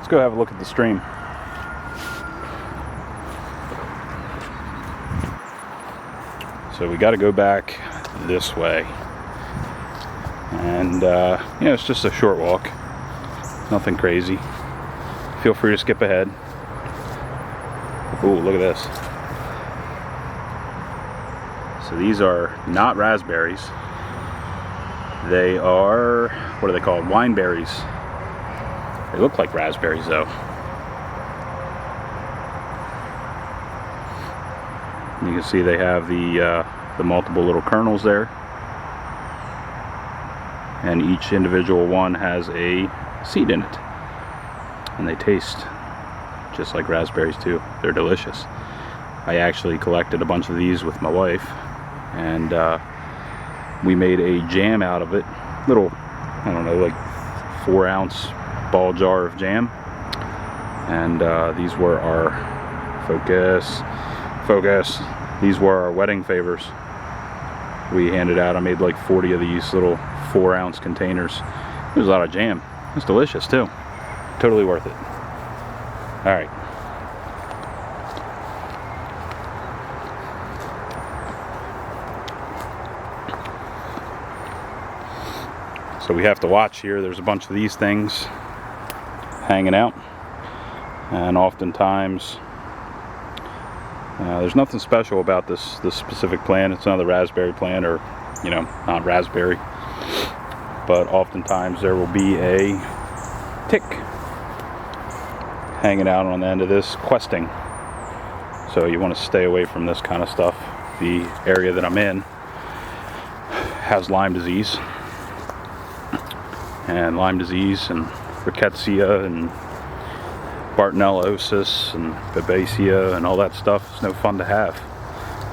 Let's go have a look at the stream. So we got to go back this way. And, it's just a short walk. Nothing crazy. Feel free to skip ahead. Ooh, look at this. So these are not raspberries. They are, what are they called? Wine berries. They look like raspberries though. You can see they have the multiple little kernels there. And each individual one has a seed in it. And they taste just like raspberries too. They're delicious. I actually collected a bunch of these with my wife, and we made a jam out of it. Little, I don't know, like 4-ounce ball jar of jam. And these were our focus. These were our wedding favors. We handed out, I made like 40 of these little 4-ounce containers. There's a lot of jam. It's delicious too. Totally worth it. All right. So we have to watch here. There's a bunch of these things hanging out, and oftentimes there's nothing special about this specific plant. It's another raspberry plant, or not raspberry, but oftentimes there will be a tick hanging out on the end of this, questing. So you want to stay away from this kind of stuff. The area that I'm in has Lyme disease, and rickettsia and Bartonellosis and Babesia and all that stuff. It's no fun to have.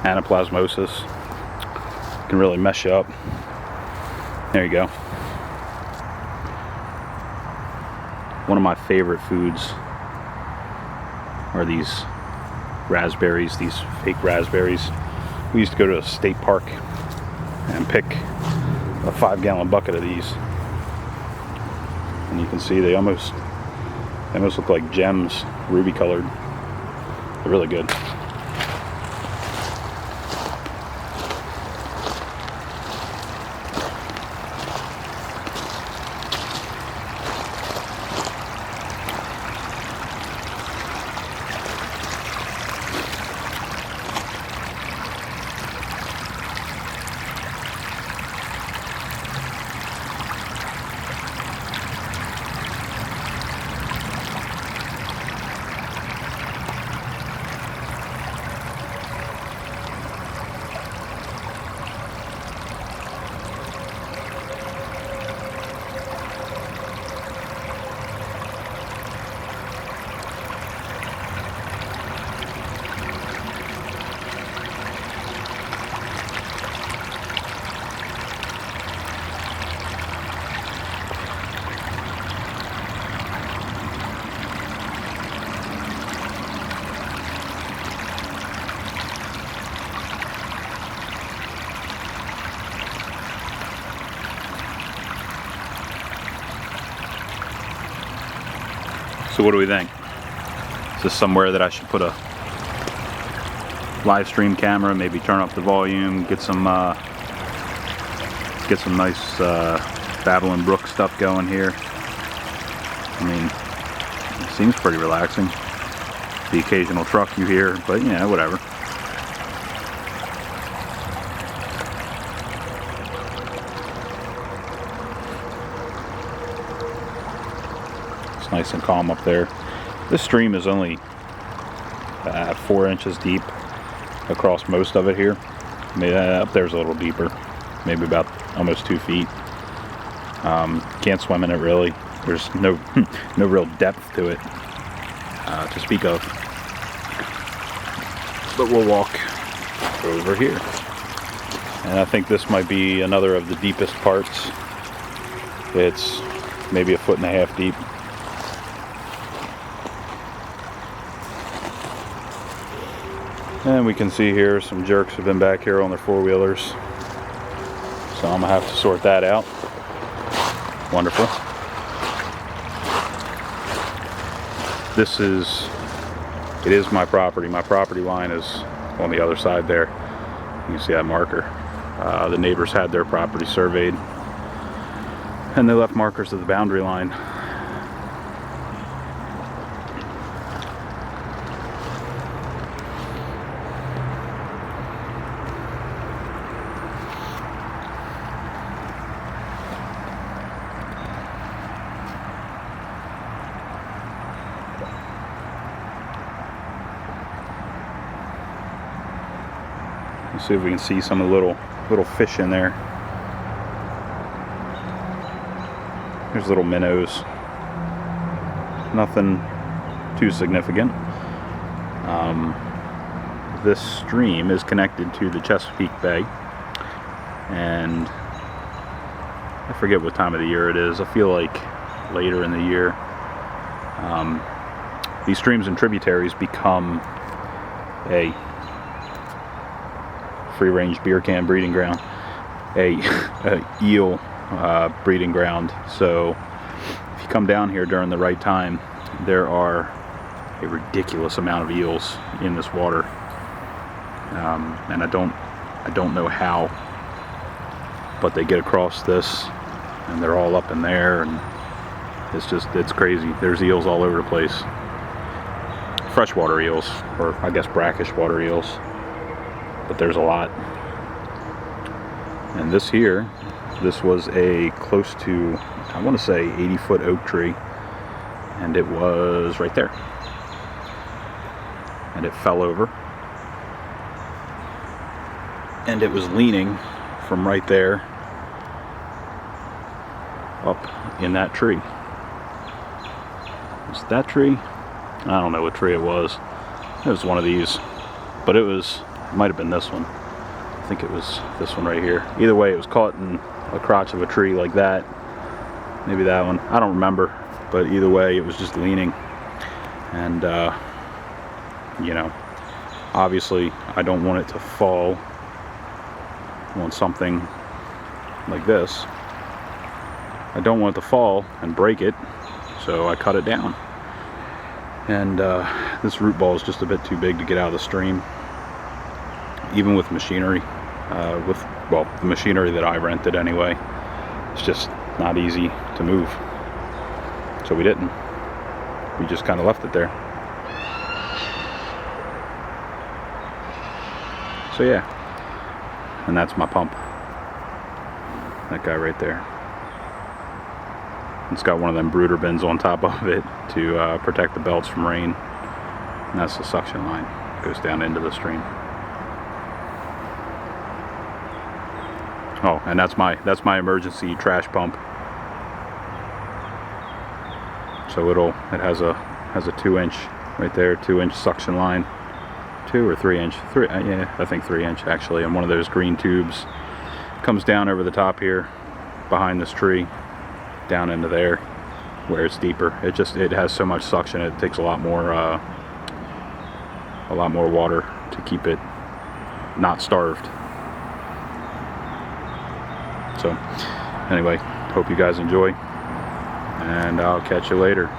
Anaplasmosis can really mess you up. There you go. One of my favorite foods are these raspberries, these fake raspberries. We used to go to a state park and pick a 5-gallon bucket of these. And you can see they almost look like gems, ruby colored. They're really good. So what do we think? Is this somewhere that I should put a live stream camera, maybe turn up the volume, get some nice Babylon Brook stuff going here? I mean, it seems pretty relaxing. The occasional truck you hear, but yeah, whatever. Nice and calm up there. This stream is only 4 inches deep across most of it here. Maybe up there's a little deeper, maybe about almost 2 feet. Can't swim in it really. There's no real depth to it to speak of. But we'll walk over here, and I think this might be another of the deepest parts. It's maybe 1.5 feet deep. And we can see here some jerks have been back here on their 4-wheelers. So I'm gonna have to sort that out. Wonderful. This is, it is my property. My property line is on the other side there. You can see that marker. The neighbors had their property surveyed, and they left markers of the boundary line. Let's see if we can see some of the little fish in there. There's little minnows. Nothing too significant. This stream is connected to the Chesapeake Bay, and I forget what time of the year it is. I feel like later in the year. These streams and tributaries become a free-range beer can breeding ground, a eel breeding ground. So if you come down here during the right time, there are a ridiculous amount of eels in this water, and I don't know how, but they get across this and they're all up in there, and it's crazy. There's eels all over the place. Freshwater eels, or I guess brackish water eels, but there's a lot. And this here, this was a close to, I want to say 80-foot oak tree, and it was right there, and it fell over, and it was leaning from right there up in that tree. Was that tree? I don't know what tree it was. It was one of these, but it might have been this one. I think it was this one right here. Either way, it was caught in a crotch of a tree like that. Maybe that one. I don't remember, but either way, it was just leaning. And you know, obviously I don't want it to fall on something like this. I don't want it to fall and break it, so I cut it down. And this root ball is just a bit too big to get out of the stream, even with machinery. Well, the machinery that I rented anyway, it's just not easy to move. So we didn't. We just kind of left it there. So yeah, and that's my pump. That guy right there. It's got one of them brooder bins on top of it to protect the belts from rain. And that's the suction line. It goes down into the stream. Oh, and that's my emergency trash pump. So it has a 2-inch right there, 2-inch suction line, 2 or 3 inch, yeah, I think 3 inch actually, and one of those green tubes comes down over the top here, behind this tree, down into there, where it's deeper. It has so much suction, it takes a lot more water to keep it not starved. So anyway, hope you guys enjoy, and I'll catch you later.